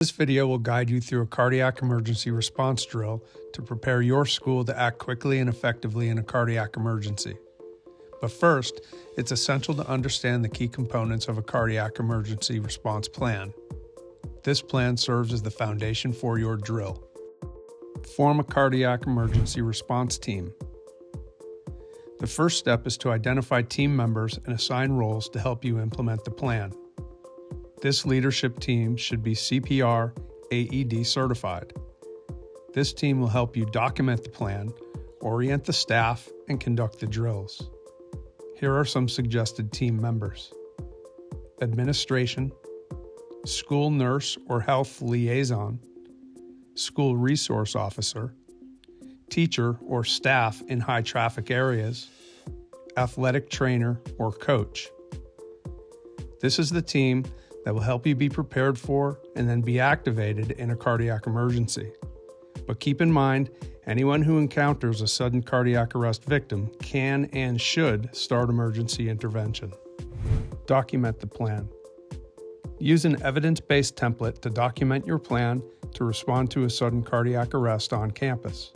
This video will guide you through a cardiac emergency response drill to prepare your school to act quickly and effectively in a cardiac emergency. But first, it's essential to understand the key components of a cardiac emergency response plan. This plan serves as the foundation for your drill. Form a cardiac emergency response team. The first step is to identify team members and assign roles to help you implement the plan. This leadership team should be CPR AED certified. This team will help you document the plan, orient the staff, and conduct the drills. Here are some suggested team members: administration, school nurse or health liaison, school resource officer, teacher or staff in high traffic areas, athletic trainer or coach. This is the team that will help you be prepared for and then be activated in a cardiac emergency. But keep in mind, anyone who encounters a sudden cardiac arrest victim can and should start emergency intervention. Document the plan. Use an evidence-based template to document your plan to respond to a sudden cardiac arrest on campus.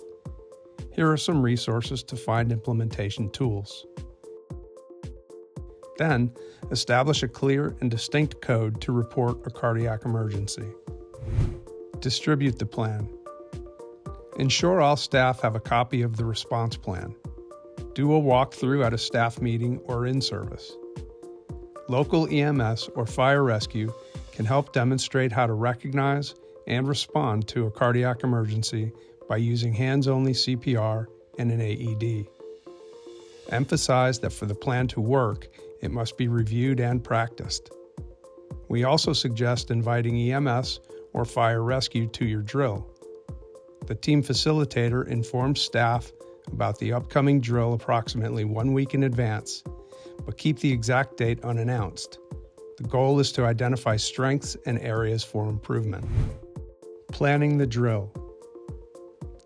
Here are some resources to find implementation tools. Then, establish a clear and distinct code to report a cardiac emergency. Distribute the plan. Ensure all staff have a copy of the response plan. Do a walkthrough at a staff meeting or in service. Local EMS or fire rescue can help demonstrate how to recognize and respond to a cardiac emergency by using hands-only CPR and an AED. Emphasize that for the plan to work, it must be reviewed and practiced. We also suggest inviting EMS or fire rescue to your drill. The team facilitator informs staff about the upcoming drill approximately 1 week in advance, but keep the exact date unannounced. The goal is to identify strengths and areas for improvement. Planning the drill.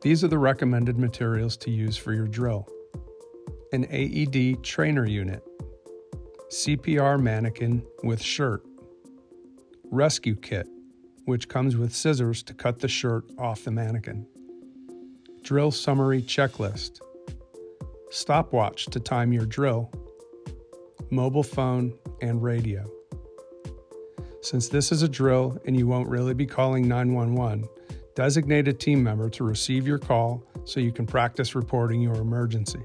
These are the recommended materials to use for your drill: an AED trainer unit, CPR mannequin with shirt, rescue kit, which comes with scissors to cut the shirt off the mannequin, drill summary checklist, stopwatch to time your drill, mobile phone, and radio. Since this is a drill and you won't really be calling 911, designate a team member to receive your call so you can practice reporting your emergency.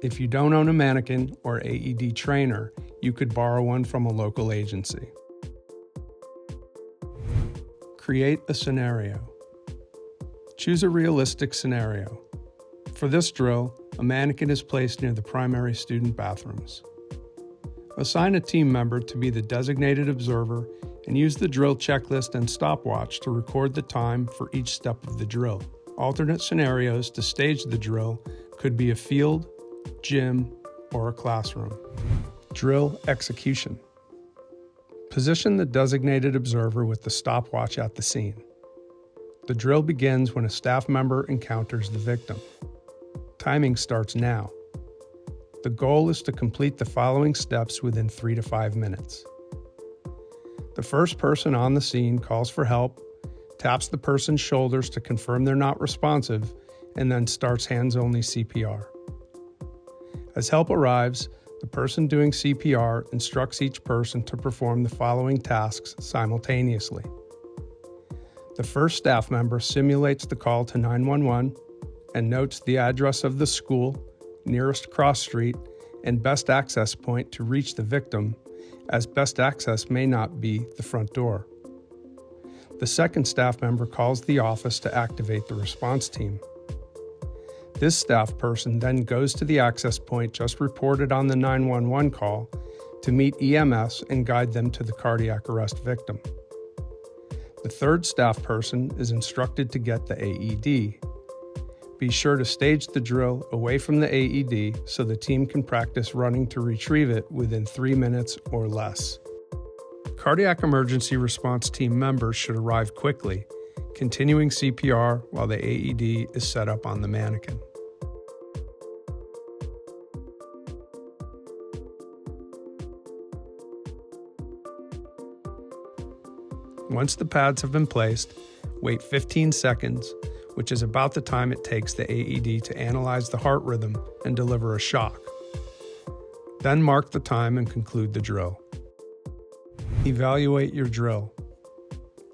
If you don't own a mannequin or AED trainer, you could borrow one from a local agency. Create a scenario. Choose a realistic scenario. For this drill, a mannequin is placed near the primary student bathrooms. Assign a team member to be the designated observer and use the drill checklist and stopwatch to record the time for each step of the drill. Alternate scenarios to stage the drill could be a field, gym, or a classroom. Drill execution. Position the designated observer with the stopwatch at the scene. The drill begins when a staff member encounters the victim. Timing starts now. The goal is to complete the following steps within 3 to 5 minutes. The first person on the scene calls for help, taps the person's shoulders to confirm they're not responsive, and then starts hands-only CPR. As help arrives, the person doing CPR instructs each person to perform the following tasks simultaneously. The first staff member simulates the call to 911 and notes the address of the school, nearest cross street, and best access point to reach the victim, as best access may not be the front door. The second staff member calls the office to activate the response team. This staff person then goes to the access point just reported on the 911 call to meet EMS and guide them to the cardiac arrest victim. The third staff person is instructed to get the AED. Be sure to stage the drill away from the AED so the team can practice running to retrieve it within 3 minutes or less. Cardiac emergency response team members should arrive quickly, continuing CPR while the AED is set up on the mannequin. Once the pads have been placed, wait 15 seconds, which is about the time it takes the AED to analyze the heart rhythm and deliver a shock. Then mark the time and conclude the drill. Evaluate your drill.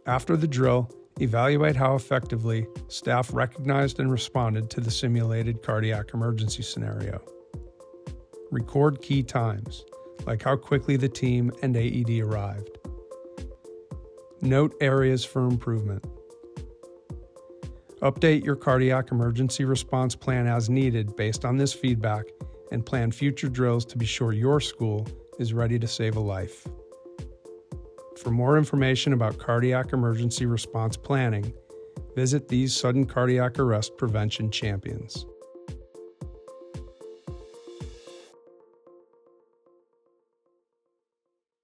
After the drill, evaluate how effectively staff recognized and responded to the simulated cardiac emergency scenario. Record key times, like how quickly the team and AED arrived. Note areas for improvement. Update your cardiac emergency response plan as needed based on this feedback and plan future drills to be sure your school is ready to save a life. For more information about cardiac emergency response planning, visit these sudden cardiac arrest prevention champions.